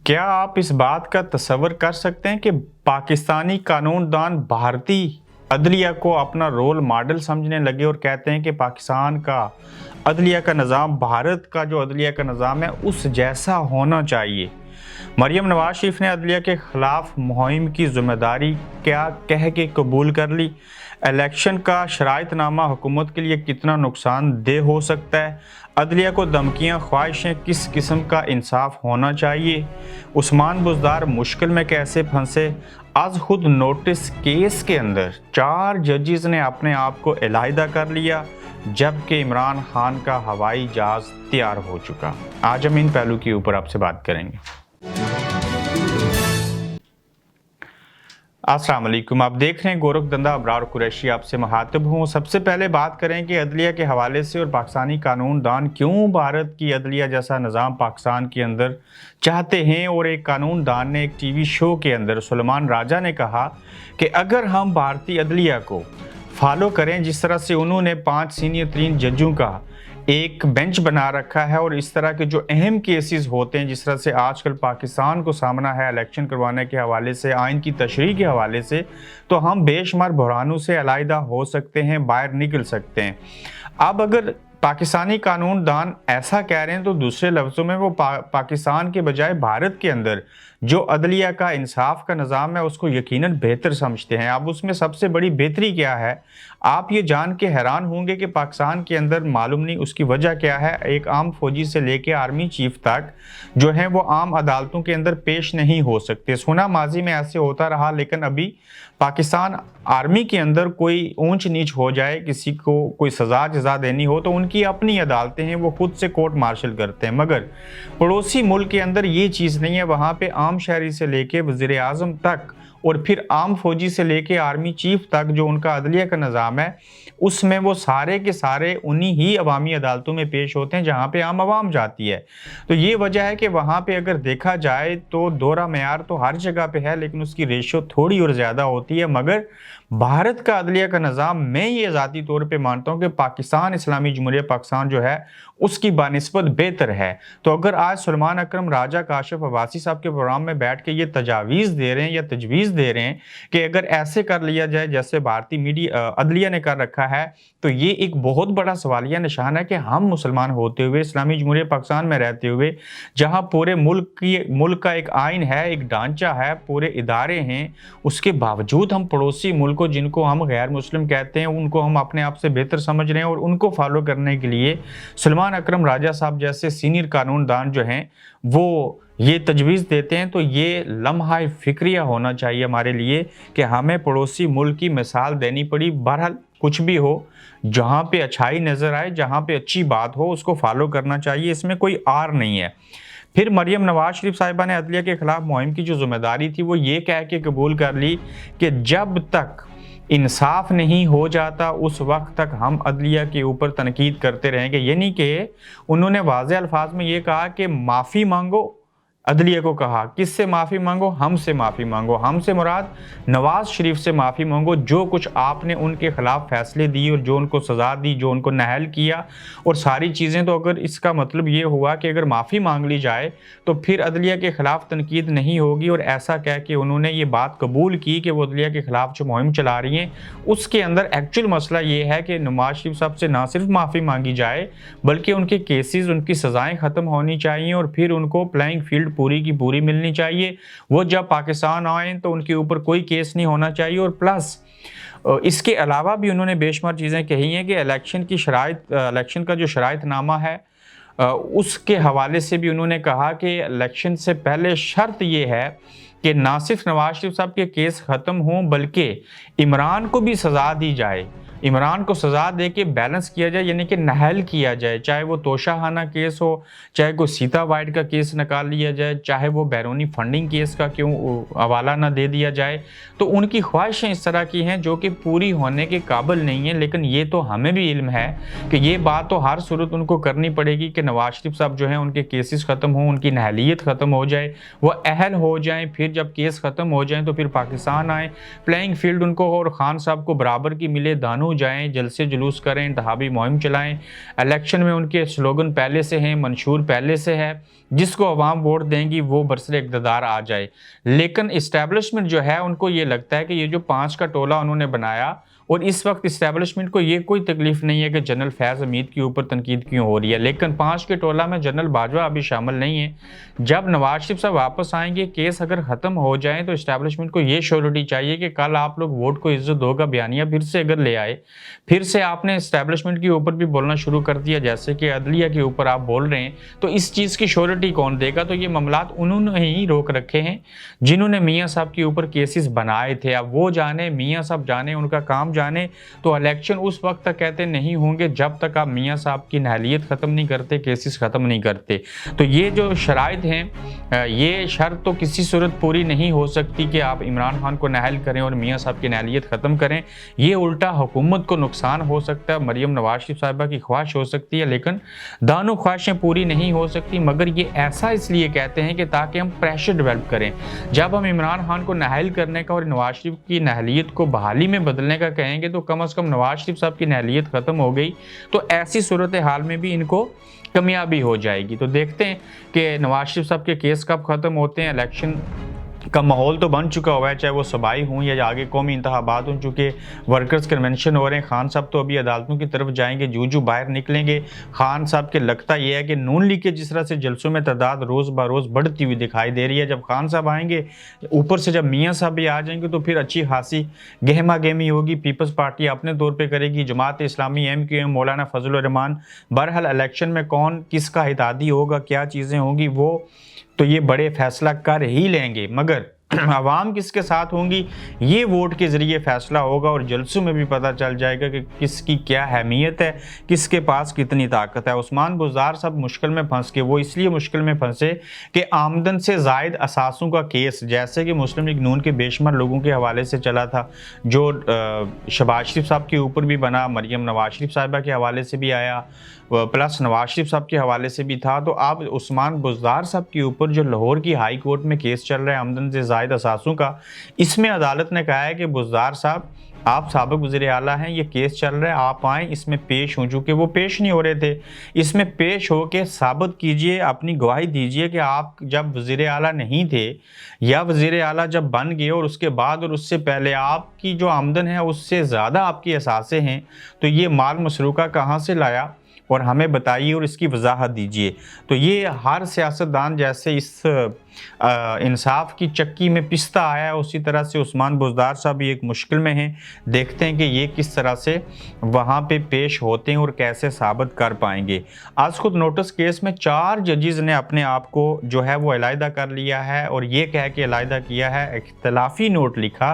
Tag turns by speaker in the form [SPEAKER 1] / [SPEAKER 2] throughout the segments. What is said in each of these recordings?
[SPEAKER 1] क्या आप इस बात का तसव्वुर कर सकते हैं कि पाकिस्तानी कानूनदान भारतीय अदलिया को अपना रोल मॉडल समझने लगे और कहते हैं कि पाकिस्तान का अदलिया का निज़ाम भारत का जो अदलिया का निज़ाम है उस जैसा होना चाहिए। मरियम नवाज शरीफ ने अदलिया के खिलाफ मुहिम की जिम्मेदारी क्या कह के कबूल कर ली। इलेक्शन का शराइतनामा हुकूमत के लिए कितना नुकसानदेह हो सकता है। अदलिया को धमकियाँ ख्वाहिशें किस किस्म का इंसाफ होना चाहिए। उस्मान बुज़दार मुश्किल में कैसे फंसे। आज खुद नोटिस केस के अंदर 4 जजेस ने अपने आप को अलहदा कर लिया जबकि इमरान खान का हवाई जहाज तैयार हो चुका। आज हम इन पहलू के ऊपर आपसे बात करेंगे। अस्सलाम वालेकुम, आप देख रहे हैं गोरखधंधा अबरार कुरैशी आपसे मुखातिब हूँ। सबसे पहले बात करें कि अदलिया के हवाले से और पाकिस्तानी कानूनदान क्यों भारत की अदलिया जैसा निज़ाम पाकिस्तान के अंदर चाहते हैं। और एक कानूनदान ने एक टीवी शो के अंदर सुलेमान राजा ने कहा कि अगर हम भारतीय अदलिया को फॉलो करें जिस तरह से उन्होंने 5 सीनियर 3 जजों का एक बेंच बना रखा है और इस तरह के जो अहम केसेस होते हैं जिस तरह से आजकल पाकिस्तान को सामना है इलेक्शन करवाने के हवाले से, आइन की तशरीह के हवाले से, तो हम बेशुमार बहरानों से अलहदा हो सकते हैं, बाहर निकल सकते हैं। अब अगर पाकिस्तानी कानूनदान ऐसा कह रहे हैं तो दूसरे लफ्ज़ों में वो पाकिस्तान के बजाय भारत के अंदर जो अदलिया का इंसाफ का निज़ाम है उसको यकीनन बेहतर समझते हैं। अब उसमें सबसे बड़ी बेहतरी क्या है, आप ये जान के हैरान होंगे कि पाकिस्तान के अंदर मालूम नहीं उसकी वजह क्या है, एक आम फौजी से लेके आर्मी चीफ तक जो है वो आम अदालतों के अंदर पेश नहीं हो सकते। सुना माजी में ऐसे होता रहा, लेकिन अभी पाकिस्तान आर्मी के अंदर कोई ऊंच नीच हो जाए, किसी को कोई सज़ा जजा देनी हो तो उनकी अपनी अदालतें हैं, वो खुद से कोर्ट मार्शल करते हैं। मगर पड़ोसी मुल्क के अंदर ये चीज़ नहीं है। वहाँ पे आम शहरी से लेके वज़ीर आज़म तक और फिर आम फौजी से लेके आर्मी चीफ तक जो उनका अदलिया का निज़ाम है उसमें वो सारे के सारे उन्हीं ही अवामी अदालतों में पेश होते हैं जहाँ पे आम आवाम जाती है। तो ये वजह है कि वहाँ पे अगर देखा जाए तो दोहरा मेयार तो हर जगह पे है, लेकिन उसकी रेशो थोड़ी और ज़्यादा होती है। मगर भारत का अदलिया का निज़ाम मैं ये ज़ाती तौर पे मानता हूँ कि पाकिस्तान इस्लामी जमहूरिया पाकिस्तान जो है उसकी बानिस्बत बेहतर है। तो अगर आज सुलेमान अकरम राजा काशिफ अब्बासी साहब के प्रोग्राम में बैठ के ये तजावीज़ दे रहे हैं या तजवीज़ दे रहे हैं कि अगर ऐसे कर लिया जाए जैसे भारतीय मीडिया अदलिया ने कर रखा है, तो ये एक बहुत बड़ा सवालिया निशान है कि हम मुसलमान होते हुए इस्लामी जमहूरिया पाकिस्तान में रहते हुए जहाँ पूरे मुल्क का एक आइन है, एक ढांचा है, पूरे इदारे हैं, उसके बावजूद हम पड़ोसी मुल्क को जिनको हम गैर मुस्लिम कहते हैं उनको हम अपने आप से बेहतर समझ रहे हैं और उनको फॉलो करने के लिए सुलेमान अकरम राजा साहब जैसे सीनियर कानूनदान जो हैं वो ये तजवीज़ देते हैं। तो ये लम्हा फिक्रिया होना चाहिए हमारे लिए कि हमें पड़ोसी मुल्क की मिसाल देनी पड़ी। बहरहाल कुछ भी हो, जहाँ पे अच्छाई नज़र आए, जहाँ पे अच्छी बात हो उसको फॉलो करना चाहिए, इसमें कोई आर नहीं है। फिर मरियम नवाज शरीफ साहिबा ने अदलिया के खिलाफ मुहिम की जो जिम्मेदारी थी वो ये कह के कबूल कर ली कि जब तक इंसाफ नहीं हो जाता उस वक्त तक हम अदलिया के ऊपर तनकीद करते रहेंगे। यानी कि उन्होंने वाज़े अल्फाज में ये कहा कि माफ़ी मांगो, अदलिया को कहा किससे माफ़ी मांगो, हमसे माफ़ी मांगो। हमसे मुराद नवाज शरीफ से माफ़ी मांगो, जो कुछ आपने उनके ख़िलाफ़ फैसले दिए और जो उनको सज़ा दी, जो उनको नाअहल किया और सारी चीज़ें। तो अगर इसका मतलब ये हुआ कि अगर माफ़ी मांग ली जाए तो फिर अदलिया के ख़िलाफ़ तनकीद नहीं होगी। और ऐसा कह के उन्होंने ये बात कबूल की कि वो अदलिया के ख़िलाफ़ जो मुहिम चला रही हैं उसके अंदर एक्चुअल मसला ये है कि नवाज शरीफ साहब से ना सिर्फ माफ़ी मांगी जाए बल्कि उनके केसेस, उनकी सज़ाएँ ख़त्म होनी चाहिए और फिर उनको प्लेइंग फील्ड पूरी की पूरी मिलनी चाहिए। वो जब पाकिस्तान आए तो उनके ऊपर कोई केस नहीं होना चाहिए। और प्लस इसके अलावा भी उन्होंने बेशुमार चीज़ें कही हैं कि इलेक्शन का जो शराइतनामा है उसके हवाले से भी उन्होंने कहा कि इलेक्शन से पहले शर्त ये है कि ना सिर्फ नवाज शरीफ साहब के केस ख़त्म हों बल्कि इमरान को भी सज़ा दी जाए, इमरान को सज़ा दे के बैलेंस किया जाए, यानी कि नाअहल किया जाए। चाहे वो तोशाखाना केस हो, चाहे कोई सीता वाइट का केस निकाल लिया जाए, चाहे वो बैरूनी फंडिंग केस का क्यों हवाला ना दे दिया जाए। तो उनकी ख्वाहिशें इस तरह की हैं जो कि पूरी होने के काबिल नहीं है। लेकिन ये तो हमें भी इल्म है कि ये बात तो हर सूरत उनको करनी पड़ेगी कि नवाज शरीफ साहब जो हैं उनके केसेस ख़त्म हों, उनकी नाअहलियत ख़त्म हो जाए, वो अहल हो जाएँ। फिर जब केस ख़त्म हो जाएँ तो फिर पाकिस्तान आए, प्लेइंग फील्ड उनको और खान साहब को बराबर की मिले, दानों लखनऊ जाएं, जलसे जुलूस करें, इंतखाबी मुहिम चलाएं। इलेक्शन में उनके स्लोगन पहले से हैं, मंशूर पहले से है, जिसको अवाम वोट देंगी वो बरसरे इक़्तिदार आ जाए। लेकिन इस्टेब्लिशमेंट जो है उनको ये लगता है कि ये जो 5 का टोला उन्होंने बनाया, और इस वक्त इस्टेब्लिशमेंट को ये कोई तकलीफ नहीं है कि जनरल फैज़ हमीद के ऊपर तनकीद क्यों हो रही है, लेकिन 5 के टोला में जनरल बाजवा अभी शामिल नहीं है। जब नवाज शरीफ साहब वापस आएंगे, केस अगर ख़त्म हो जाए, तो इस्टेब्लिशमेंट को ये श्योरिटी चाहिए कि कल आप लोग वोट को इज्जत दो का बयानिया फिर से अगर ले आए, फिर से आपने इस्टेब्लिशमेंट के ऊपर भी बोलना शुरू कर दिया जैसे कि अदलिया के ऊपर आप बोल रहे हैं, तो इस चीज़ की श्योरिटी कौन देगा? तो ये मामलात उन्होंने ही रोक रखे हैं जिन्होंने मियाँ साहब के ऊपर केसेस बनाए थे। अब वो जाने, मियाँ साहब जाने, उनका काम जाने। तो इलेक्शन उस वक्त तक कहते नहीं होंगे जब तक आप मियाँ साहब की नहलियत ख़त्म नहीं करते, केसेस ख़त्म नहीं करते। तो ये जो शराइत हैं, ये शर्त तो किसी सूरत पूरी नहीं हो सकती कि आप इमरान खान को नाअहल करें और मियाँ साहब की नहलियत ख़त्म करें। ये उल्टा हुकूमत को नुकसान हो सकता है, मरियम नवाज शरीफ साहिबा की ख्वाहिश हो सकती है, लेकिन दानों ख्वाहिशें पूरी नहीं हो सकती। मगर ये ऐसा इसलिए कहते हैं कि ताकि हम प्रेशर डेवलप करें। जब हम इमरान खान को नाअहल करने का और नवाज शरीफ की नहलियत को बहाली में बदलने का कहेंगे, तो कम अज़ कम नवाज शरीफ साहब की नहलियत ख़त्म हो गई तो ऐसी सूरत हाल में भी इनको कामयाबी हो जाएगी। तो देखते हैं कि नवाज शरीफ साहब के केस कब ख़त्म होते हैं। इलेक्शन का माहौल तो बन चुका हुआ है, चाहे वो सबाई हों या आगे कौमी इंतखाबात हों, चूँकि वर्कर्स कन्वेंशन हो रहे हैं। खान साहब तो अभी अदालतों की तरफ जाएंगे, जूझू बाहर निकलेंगे। खान साहब के लगता यह है कि नून लीग के जिस तरह से जलसों में तादाद रोज़ ब रोज़ बढ़ती हुई दिखाई दे रही है, जब खान साहब आएंगे, ऊपर से जब मियाँ साहब भी आ जाएंगे, तो फिर अच्छी खासी गहमा गहमी होगी। पीपल्स पार्टी अपने तौर पर करेगी, जमात इस्लामी, MQM, मौलाना फजल रहमान। बहरहाल इलेक्शन में कौन किसका हितादी होगा, क्या चीज़ें होंगी, वो तो ये बड़े फैसला कर ही लेंगे। मगर आवाम किसके साथ होंगी, ये वोट के ज़रिए फ़ैसला होगा, और जलसों में भी पता चल जाएगा कि किसकी क्या अहमियत है, किसके पास कितनी ताकत है। उस्मान बुज़दार सब मुश्किल में फंस के, वो इसलिए मुश्किल में फंसे कि आमदन से ज़ायद असासों का केस, जैसे कि मुस्लिम लीग नून के बेशुमार लोगों के हवाले से चला था, जो शहबाज शरीफ साहब के ऊपर भी बना, मरियम नवाज शरीफ साहिबा के हवाले से भी आया, प्लस नवाज शरीफ साहब के हवाले से भी था। तो अब उस्मान बुज़दार साहब के ऊपर जो लाहौर की हाई कोर्ट में केस चल रहा है आमदन से ज़ायद असासों का, इसमें अदालत ने कहा है कि बुज़दार साहब आप साबिक़ वज़ीर आला हैं, ये केस चल रहा है, आप आएँ, इसमें पेश हों। चूँकि वो पेश नहीं हो रहे थे, इसमें पेश हो के साबित कीजिए, अपनी गवाही दीजिए कि आप जब वज़ीर आला नहीं थे या वज़ीर आला जब बन गए और उसके बाद और उससे पहले आपकी जो आमदन है उससे ज़्यादा आपकी असासे हैं, तो ये माल मसरूका कहाँ से लाया और हमें बताइए और इसकी वजाहत दीजिए। तो ये हर सियासतदान जैसे इस इंसाफ की चक्की में पिसता आया है, उसी तरह से उस्मान बुज़दार साहब भी एक मुश्किल में हैं। देखते हैं कि ये किस तरह से वहाँ पे पेश होते हैं और कैसे साबित कर पाएंगे। आज खुद नोटिस केस में 4 जजेस ने अपने आप को जो है वो अलहदा कर लिया है, और ये कह के अलहदा किया है, इख्तलाफी नोट लिखा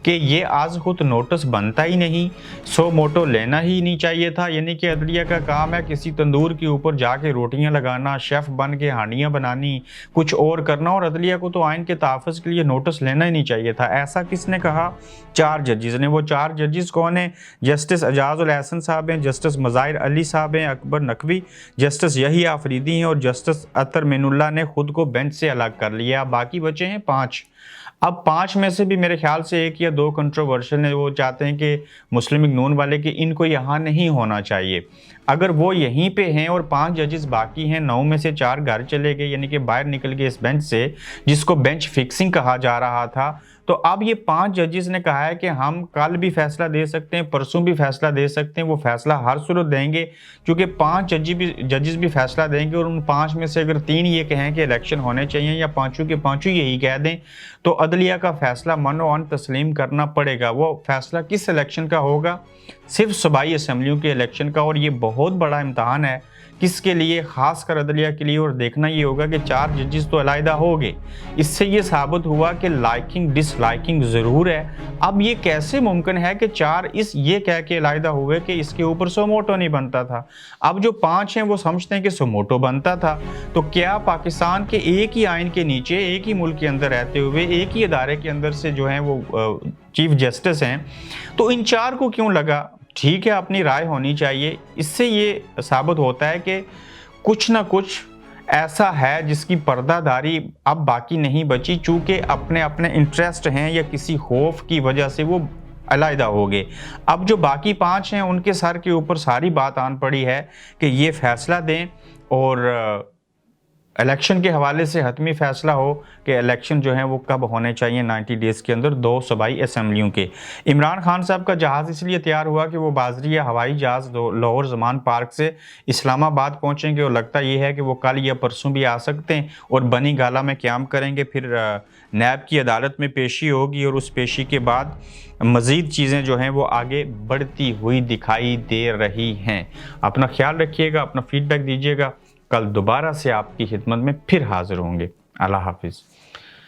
[SPEAKER 1] कि ये आज खुद नोटिस बनता ही नहीं, सो मोटो लेना ही नहीं चाहिए था। यानी कि अदलिया का काम है किसी तंदूर के ऊपर जाके रोटियां लगाना, शेफ़ बन के हांडियाँ बनानी, कुछ और करना, और अदलिया को तो आइन के तहफ़्फ़ुज़ के लिए नोटिस लेना ही नहीं चाहिए था। ऐसा किसने कहा? 4 जजेस ने। वो 4 जजेस कौन हैं? जस्टिस एजाज़ उल एहसन साहब हैं, जस्टिस मज़ाहिर अली साहब हैं, अकबर नकवी, जस्टिस यही आफरीदी हैं, और जस्टिस अतर मिनुल्लाह ने खुद को बेंच से अलग कर लिया। बाकी बचे हैं 5। अब 5 में से भी मेरे ख्याल से 1 या 2 कंट्रोवर्शियल है। वो चाहते हैं कि मुस्लिम लीग नून वाले कि इनको यहाँ नहीं होना चाहिए। अगर वो यहीं पे हैं और 5 जजेस बाकी हैं, 9 में से 4 घर चले गए, यानी कि बाहर निकल गए इस बेंच से, जिसको बेंच फिक्सिंग कहा जा रहा था। तो अब ये 5 जजेस ने कहा है कि हम कल भी फैसला दे सकते हैं, परसों भी फैसला दे सकते हैं, वो फैसला हर सूरत देंगे, क्योंकि 5 जजेस भी फैसला देंगे, और उन 5 में से अगर 3 ये कहें कि इलेक्शन होने चाहिए या 5 के 5 यही कह दें, तो अदलिया का फैसला मनो-अन तस्लीम करना पड़ेगा। वो फैसला किस इलेक्शन का होगा? सिर्फ सूबाई असम्बलियों के इलेक्शन का, और ये बहुत बड़ा इम्तहान है किसके लिए? ख़ास कर अदलिया के लिए। और देखना ये होगा कि 4 जजेस तो अलहदा हो गए, इससे ये साबित हुआ कि लाइकिंग डिसलाइकिंग ज़रूर है। अब ये कैसे मुमकिन है कि 4 ये कह के अलहदा हुए कि इसके ऊपर सोमोटो नहीं बनता था। अब जो 5 हैं वो समझते हैं कि सोमोटो बनता था। तो क्या पाकिस्तान के एक ही आइन के नीचे, एक ही मुल्क के अंदर रहते हुए, एक ही अदारे के अंदर से जो हैं वो चीफ जस्टिस हैं, तो इन 4 को क्यों लगा? ठीक है, अपनी राय होनी चाहिए। इससे ये साबित होता है कि कुछ ना कुछ ऐसा है जिसकी पर्दादारी अब बाकी नहीं बची, चूँकि अपने अपने इंटरेस्ट हैं या किसी खौफ की वजह से वो अलहदा हो गए। अब जो बाकी 5 हैं उनके सर के ऊपर सारी बात आन पड़ी है कि ये फैसला दें और इलेक्शन के हवाले से हतमी फैसला हो कि इलेक्शन जो है वो कब होने चाहिए 90 डेज़ के अंदर 2 सूबाई असम्बलियों के। इमरान खान साहब का जहाज़ इसलिए तैयार हुआ कि वो बाजरी या हवाई जहाज़ लाहौर ज़मान पार्क से इस्लामाबाद पहुंचेंगे और लगता ये है कि वो कल या परसों भी आ सकते हैं और बनी गाला में क़याम करेंगे। फिर नैब की अदालत में पेशी होगी और उस पेशी के बाद मज़ीद चीज़ें जो हैं वो आगे बढ़ती हुई दिखाई दे रही हैं। अपना ख्याल रखिएगा, अपना फीडबैक दीजिएगा। कल दोबारा से आपकी खिदमत में फिर हाजिर होंगे। अल्लाह हाफिज।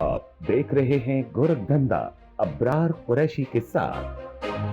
[SPEAKER 2] आप देख रहे हैं गोरखधंधा अब्रार कुरैशी के साथ।